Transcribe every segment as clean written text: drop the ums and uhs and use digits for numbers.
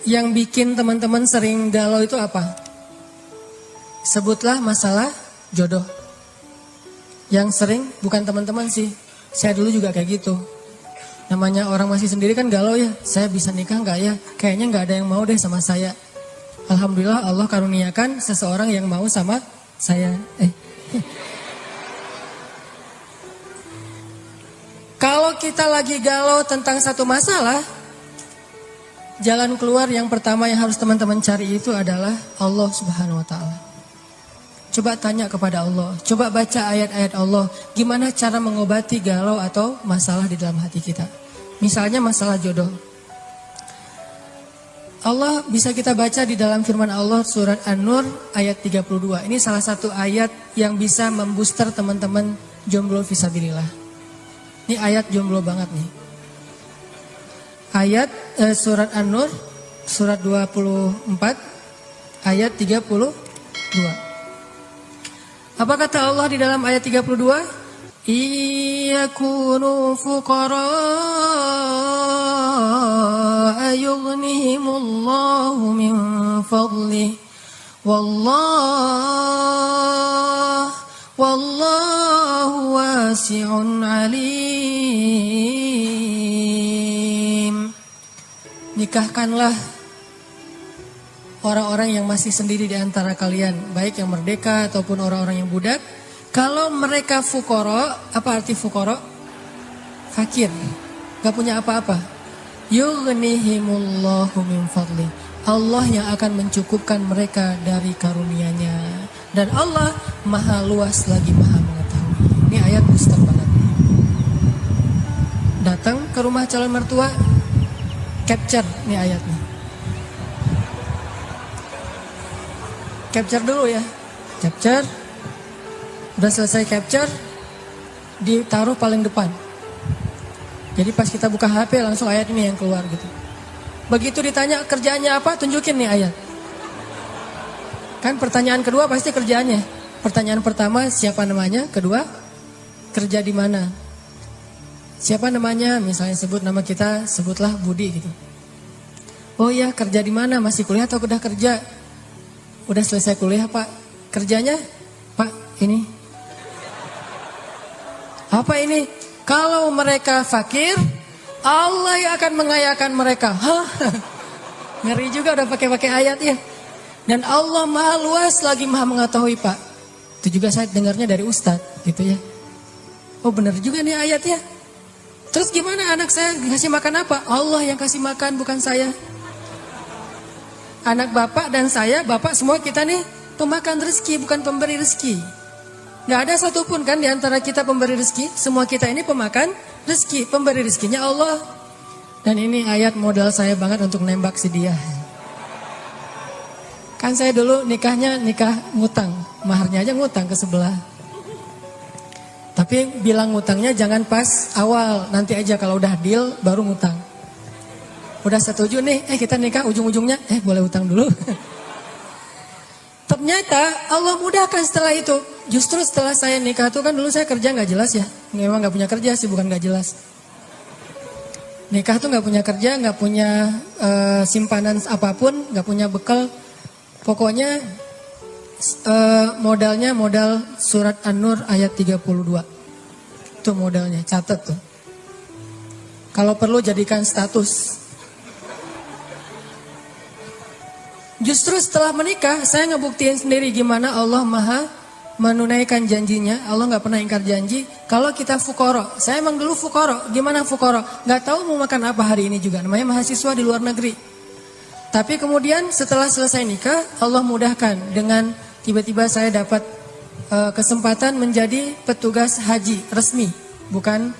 yang bikin teman-teman sering galau itu apa? Sebutlah masalah jodoh. Yang sering bukan teman-teman sih. Saya dulu juga kayak gitu. Namanya orang masih sendiri kan galau ya. Saya bisa nikah nggak ya? Kayaknya nggak ada yang mau deh sama saya. Alhamdulillah Allah karuniakan seseorang yang mau sama saya. Kalau kita lagi galau tentang satu masalah, jalan keluar yang pertama yang harus teman-teman cari itu adalah Allah Subhanahu wa Ta'ala. Coba tanya kepada Allah, coba baca ayat-ayat Allah, gimana cara mengobati galau atau masalah di dalam hati kita. Misalnya masalah jodoh. Allah bisa kita baca di dalam firman Allah surat An-Nur ayat 32. Ini salah satu ayat yang bisa membooster teman-teman jomblo fisabilillah. Ini ayat jomblo banget nih. Ayat surat An-Nur surat 24 ayat 32. Apa kata Allah di dalam ayat 32? Iyakunu fuqara yughnihimullahu min fadlih wallahu wasi'un alim. Nikahkanlah orang-orang yang masih sendiri di antara kalian, baik yang merdeka ataupun orang-orang yang budak. Kalau mereka fukoro, apa arti fukoro? Fakir, gak punya apa-apa. Yughnihimullahu min fadli. Allah yang akan mencukupkan mereka dari karunia-Nya. Dan Allah maha luas lagi maha mengetahui. Ini ayat booster banget. Datang ke rumah calon mertua, capture nih ayatnya. Capture dulu ya. Capture. Udah selesai capture, ditaruh paling depan. Jadi pas kita buka HP langsung ayat ini yang keluar gitu. Begitu ditanya kerjaannya apa, tunjukin nih ayat. Kan pertanyaan kedua pasti kerjaannya. Pertanyaan pertama siapa namanya, kedua kerja di mana. Siapa namanya, misalnya sebut nama kita, sebutlah Budi gitu. Oh iya, kerja di mana? Masih kuliah atau udah kerja? Udah selesai kuliah Pak. Kerjanya? Pak, ini. Apa ini? Kalau mereka fakir, Allah yang akan mengayakan mereka. Hah? Ngeri juga udah pakai ayat ya. Dan Allah maha luas lagi maha mengetahui Pak. Itu juga saya dengarnya dari Ustadz gitu ya. Oh benar juga nih ayat ya. Terus gimana anak saya dikasih makan apa? Allah yang kasih makan bukan saya. Anak bapak dan saya, bapak semua kita nih pemakan rezeki bukan pemberi rezeki. Gak ada satupun kan di antara kita pemberi rezeki. Semua kita ini pemakan rezeki, pemberi rezekinya Allah. Dan ini ayat modal saya banget untuk nembak si dia. Kan saya dulu nikahnya nikah ngutang, maharnya aja ngutang ke sebelah. Tapi bilang ngutangnya jangan pas awal, nanti aja kalau udah deal baru ngutang. Udah setuju nih, kita nikah ujung-ujungnya, boleh utang dulu. Ternyata Allah mudahkan setelah itu. Justru setelah saya nikah tuh kan dulu saya kerja gak jelas ya. Memang gak punya kerja sih, bukan gak jelas. Nikah tuh gak punya kerja, gak punya simpanan apapun, gak punya bekal. Pokoknya modalnya modal surat An-Nur ayat 32. Itu modalnya, catat tuh. Kalau perlu jadikan status. Justru setelah menikah saya ngebuktiin sendiri gimana Allah maha menunaikan janjinya. Allah gak pernah ingkar janji. Kalau kita fukoro, saya emang dulu fukoro. Gimana fukoro? Gak tahu mau makan apa hari ini juga. Namanya mahasiswa di luar negeri. Tapi kemudian setelah selesai nikah Allah mudahkan dengan tiba-tiba saya dapat kesempatan menjadi petugas haji resmi. Bukan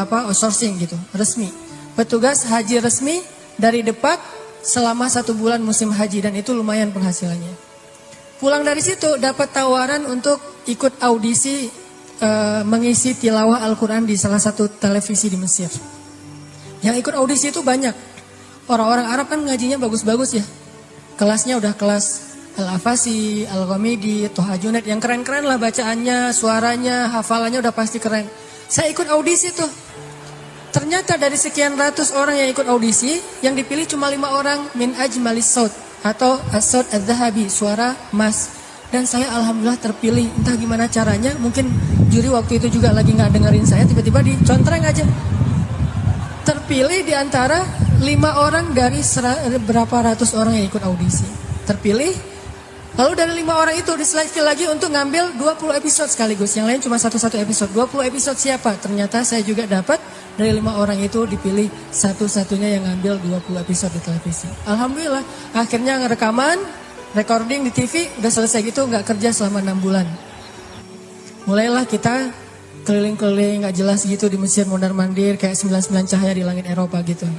outsourcing gitu, resmi. Petugas haji resmi dari Depak selama 1 bulan musim haji dan itu lumayan penghasilannya. Pulang dari situ dapat tawaran untuk ikut audisi mengisi tilawah Al-Quran di salah satu televisi di Mesir. Yang ikut audisi itu banyak. Orang-orang Arab kan ngajinya bagus-bagus ya. Kelasnya udah kelas Al-Afasi, Al-Ghamidi, Toha Junaid yang keren-keren lah bacaannya, suaranya, hafalannya udah pasti keren. Saya ikut audisi tuh. Ternyata dari sekian ratus orang yang ikut audisi, yang dipilih cuma 5 orang min ajmalis saut atau as-saut adz-dzahabi, suara emas. Dan saya alhamdulillah terpilih. Entah gimana caranya, mungkin juri waktu itu juga lagi nggak dengerin saya, tiba-tiba dicontreng aja. Terpilih di antara 5 orang dari berapa ratus orang yang ikut audisi. Terpilih. Lalu dari 5 orang itu diseleksi lagi untuk ngambil 20 episode sekaligus. Yang lain cuma satu-satu episode. 20 episode siapa? Ternyata saya juga dapat dari 5 orang itu dipilih satu-satunya yang ngambil 20 episode di televisi. Alhamdulillah. Akhirnya ngerekaman, recording di TV, udah selesai gitu, nggak kerja selama 6 bulan. Mulailah kita keliling-keliling nggak jelas gitu di Mesir mondar-mandir kayak 99 cahaya di langit Eropa gitu.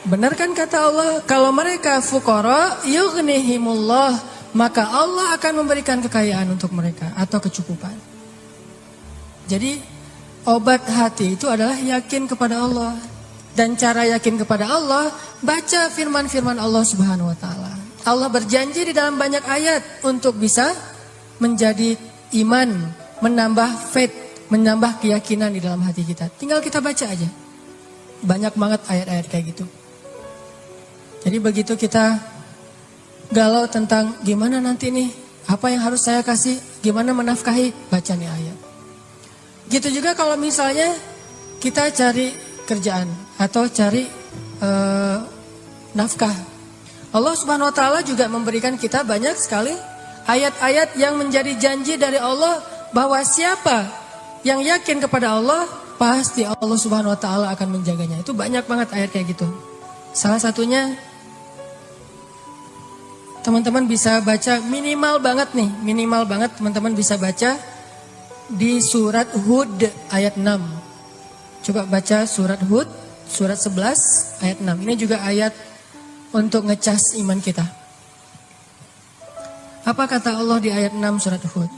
Benar kan kata Allah, kalau mereka fuqara yughnihimullah, maka Allah akan memberikan kekayaan untuk mereka atau kecukupan. Jadi obat hati itu adalah yakin kepada Allah. Dan cara yakin kepada Allah, baca firman-firman Allah Subhanahu wa taala. Allah berjanji di dalam banyak ayat untuk bisa menjadi iman, menambah faith, menambah keyakinan di dalam hati kita. Tinggal kita baca aja. Banyak banget ayat-ayat kayak gitu. Jadi begitu kita galau tentang gimana nanti nih, apa yang harus saya kasih, gimana menafkahi, baca nih ayat. Gitu juga kalau misalnya kita cari kerjaan atau cari nafkah. Allah Subhanahu wa taala juga memberikan kita banyak sekali ayat-ayat yang menjadi janji dari Allah bahwa siapa yang yakin kepada Allah, pasti Allah Subhanahu wa taala akan menjaganya. Itu banyak banget ayat kayak gitu. Salah satunya teman-teman bisa baca minimal banget teman-teman bisa baca di surat Hud ayat 6. Coba baca surat Hud, surat 11 ayat 6. Ini juga ayat untuk ngecas iman kita. Apa kata Allah di ayat 6 surat Hud?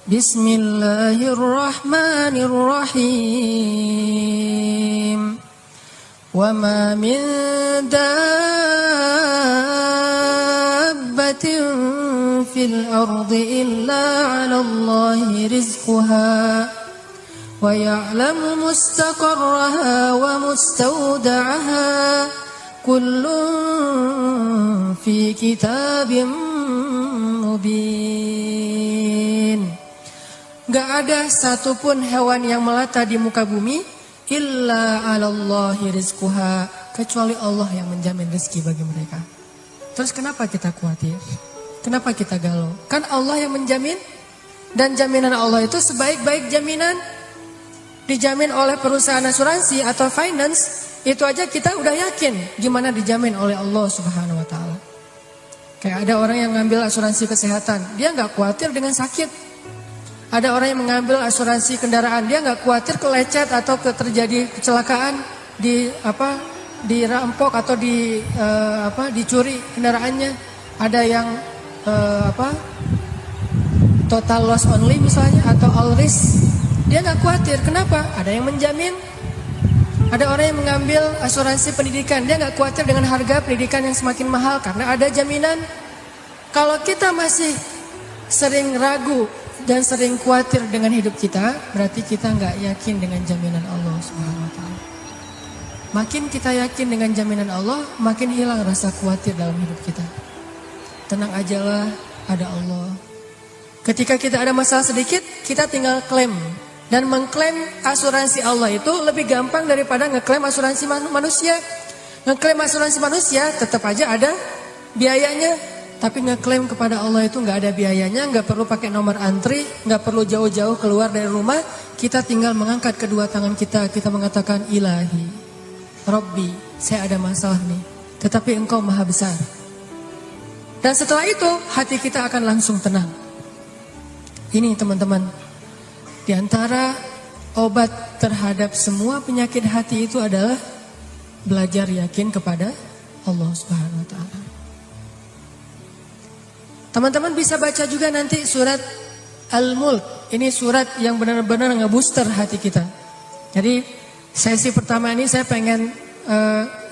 Bismillahirrahmanirrahim. Wa ma min dabbatin fil ardi illa 'ala Allahi rizquha wa ya'lamu mustaqarraha wa mustawda'aha kullun fi kitabim mubin. Gak ada satupun hewan yang melata di muka bumi illa 'alallahi rizquha, kecuali Allah yang menjamin rezeki bagi mereka. Terus kenapa kita khawatir? Kenapa kita galau? Kan Allah yang menjamin, dan jaminan Allah itu sebaik-baik jaminan. Dijamin oleh perusahaan asuransi atau finance, itu aja kita udah yakin gimana dijamin oleh Allah Subhanahu wa taala. Kayak ada orang yang ngambil asuransi kesehatan, dia nggak khawatir dengan sakit. Ada orang yang mengambil asuransi kendaraan, dia nggak khawatir kelecet atau terjadi kecelakaan, dirampok atau dicuri kendaraannya. Ada yang total loss only misalnya atau all risk, dia nggak khawatir. Kenapa? Ada yang menjamin. Ada orang yang mengambil asuransi pendidikan, dia nggak khawatir dengan harga pendidikan yang semakin mahal karena ada jaminan. Kalau kita masih sering ragu dan sering khawatir dengan hidup kita, berarti kita nggak yakin dengan jaminan Allah Subhanahu wa taala. Makin kita yakin dengan jaminan Allah, makin hilang rasa khawatir dalam hidup kita. Tenang ajalah, ada Allah. Ketika kita ada masalah sedikit, kita tinggal klaim. Dan mengklaim asuransi Allah itu lebih gampang daripada ngeklaim asuransi manusia. Ngeklaim asuransi manusia tetap aja ada biayanya. Tapi ngeklaim kepada Allah itu nggak ada biayanya, nggak perlu pakai nomor antri, nggak perlu jauh-jauh keluar dari rumah. Kita tinggal mengangkat kedua tangan kita mengatakan Ilahi, Rabbi, saya ada masalah nih, tetapi Engkau maha besar. Dan setelah itu hati kita akan langsung tenang. Ini teman-teman, di antara obat terhadap semua penyakit hati itu adalah belajar yakin kepada Allah Subhanahu wa taala. Teman-teman bisa baca juga nanti surat Al-Mulk. Ini surat yang benar-benar ngebooster hati kita. Jadi sesi pertama ini saya pengen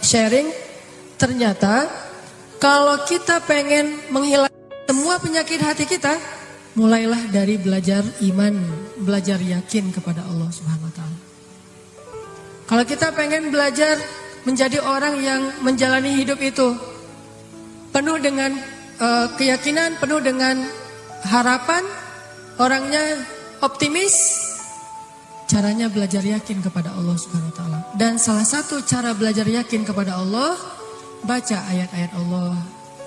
sharing. Ternyata kalau kita pengen menghilangkan semua penyakit hati kita, mulailah dari belajar iman, belajar yakin kepada Allah Subhanahu wa taala. Kalau kita pengen belajar menjadi orang yang menjalani hidup itu penuh dengan keyakinan, penuh dengan harapan, orangnya optimis, caranya belajar yakin kepada Allah Subhanahu wa taala. Dan salah satu cara belajar yakin kepada Allah, baca ayat-ayat Allah,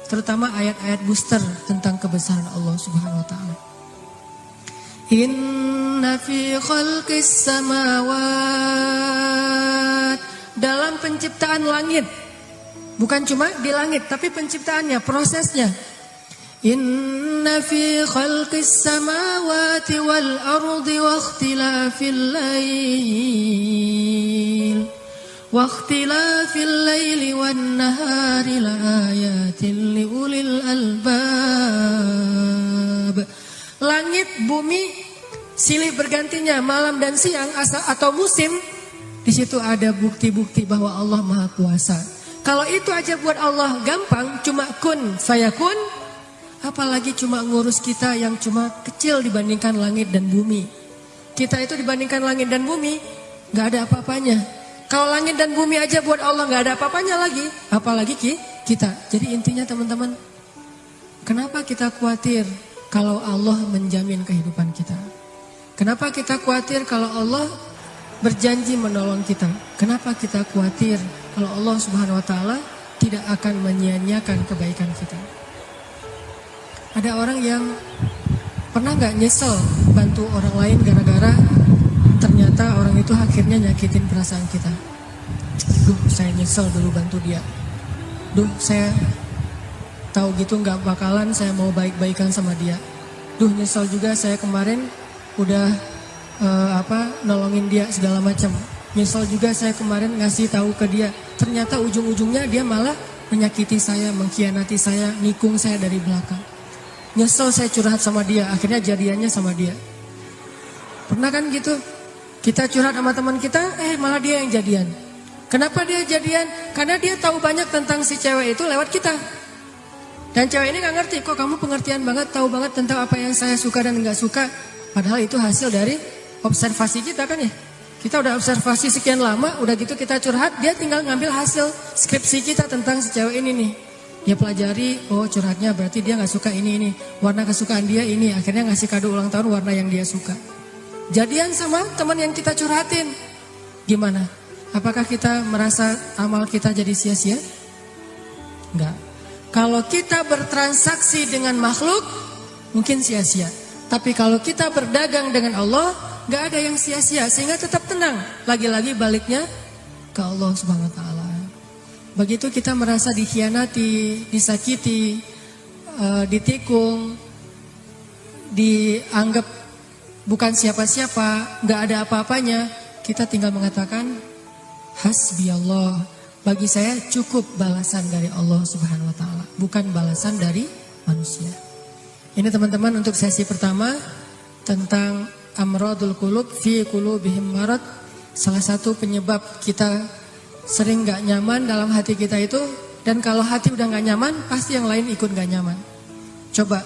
terutama ayat-ayat booster tentang kebesaran Allah Subhanahu wa taala. Inna fi khalqis samawat, dalam penciptaan langit, bukan cuma di langit tapi penciptaannya, prosesnya. Inna fi khalqis samawati wal ardi wa ikhtilafil laili wan nahari la ayatin liulil albab. Langit, bumi, silih bergantinya malam dan siang atau musim, di situ ada bukti-bukti bahwa Allah Maha Kuasa. Kalau itu aja buat Allah gampang, cuma kun fayakun, apalagi cuma ngurus kita yang cuma kecil dibandingkan langit dan bumi. Kita itu dibandingkan langit dan bumi gak ada apa-apanya. Kalau langit dan bumi aja buat Allah gak ada apa-apanya lagi, apalagi kita. Jadi intinya teman-teman, kenapa kita khawatir kalau Allah menjamin kehidupan kita? Kenapa kita khawatir kalau Allah berjanji menolong kita? Kenapa kita khawatir kalau Allah Subhanahu wa taala tidak akan menyia-nyiakan kebaikan kita? Ada orang yang pernah gak nyesel bantu orang lain gara-gara ternyata orang itu akhirnya nyakitin perasaan kita. Duh, saya nyesel dulu bantu dia. Duh, saya tahu gitu gak bakalan saya mau baik-baikan sama dia. Duh, nyesel juga saya kemarin udah nolongin dia segala macam. Nyesel juga saya kemarin ngasih tahu ke dia. Ternyata ujung-ujungnya dia malah menyakiti saya, mengkhianati saya, nikung saya dari belakang. Nyesel saya curhat sama dia, akhirnya jadiannya sama dia. Pernah kan gitu? Kita curhat sama teman kita, malah dia yang jadian. Kenapa dia jadian? Karena dia tahu banyak tentang si cewek itu lewat kita. Dan cewek ini gak ngerti, kok kamu pengertian banget, tahu banget tentang apa yang saya suka dan gak suka. Padahal itu hasil dari observasi kita kan ya. Kita udah observasi sekian lama, udah gitu kita curhat, dia tinggal ngambil hasil skripsi kita tentang si cewek ini nih. Dia pelajari, oh curhatnya berarti dia gak suka ini. Warna kesukaan dia ini, akhirnya ngasih kado ulang tahun warna yang dia suka. Jadian sama teman yang kita curhatin. Gimana? Apakah kita merasa amal kita jadi sia-sia? Enggak. Kalau kita bertransaksi dengan makhluk, mungkin sia-sia. Tapi kalau kita berdagang dengan Allah, gak ada yang sia-sia, sehingga tetap tenang. Lagi-lagi baliknya ke Allah Subhanahu wa taala. Begitu kita merasa dikhianati, disakiti, ditikung, dianggap bukan siapa-siapa, gak ada apa-apanya, kita tinggal mengatakan hasbi Allah. Bagi saya cukup balasan dari Allah Subhanahu wa taala, bukan balasan dari manusia. Ini teman-teman untuk sesi pertama tentang amradul qulub fi qulubihim marad. Salah satu penyebab kita sering gak nyaman dalam hati kita itu, dan kalau hati udah gak nyaman, pasti yang lain ikut gak nyaman. Coba,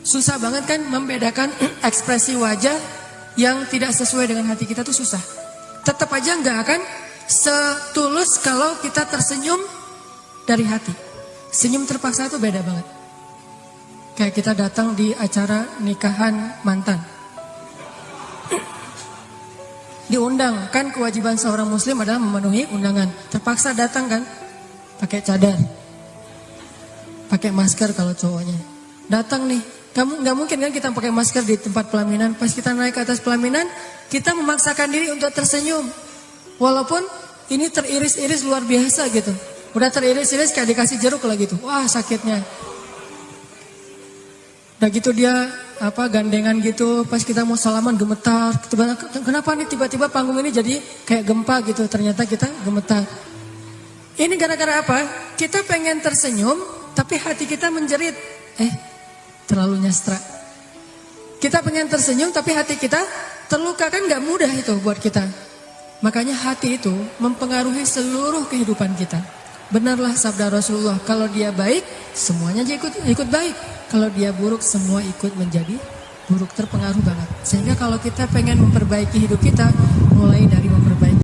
susah banget kan membedakan ekspresi wajah yang tidak sesuai dengan hati kita tuh susah. Tetap aja gak akan setulus kalau kita tersenyum dari hati. Senyum terpaksa itu beda banget. Kayak kita datang di acara nikahan mantan, diundang, kan kewajiban seorang muslim adalah memenuhi undangan. Terpaksa datang kan, pakai cadar, pakai masker kalau cowoknya. Datang nih, kamu nggak mungkin kan kita pakai masker di tempat pelaminan. Pas kita naik ke atas pelaminan, kita memaksakan diri untuk tersenyum. Walaupun ini teriris-iris luar biasa gitu. Udah teriris-iris kayak dikasih jeruk lah gitu. Wah sakitnya. Udah gitu dia gandengan gitu. Pas kita mau salaman gemetar. Kenapa nih tiba-tiba panggung ini jadi kayak gempa gitu. Ternyata kita gemetar. Ini gara-gara apa? Kita pengen tersenyum tapi hati kita menjerit. Terlalu nyastra. Kita pengen tersenyum tapi hati kita terluka, kan gak mudah itu buat kita. Makanya hati itu mempengaruhi seluruh kehidupan kita. Benarlah sabda Rasulullah, kalau dia baik semuanya ikut baik. Kalau dia buruk semua ikut menjadi buruk, terpengaruh banget. Sehingga kalau kita pengen memperbaiki hidup kita, mulai dari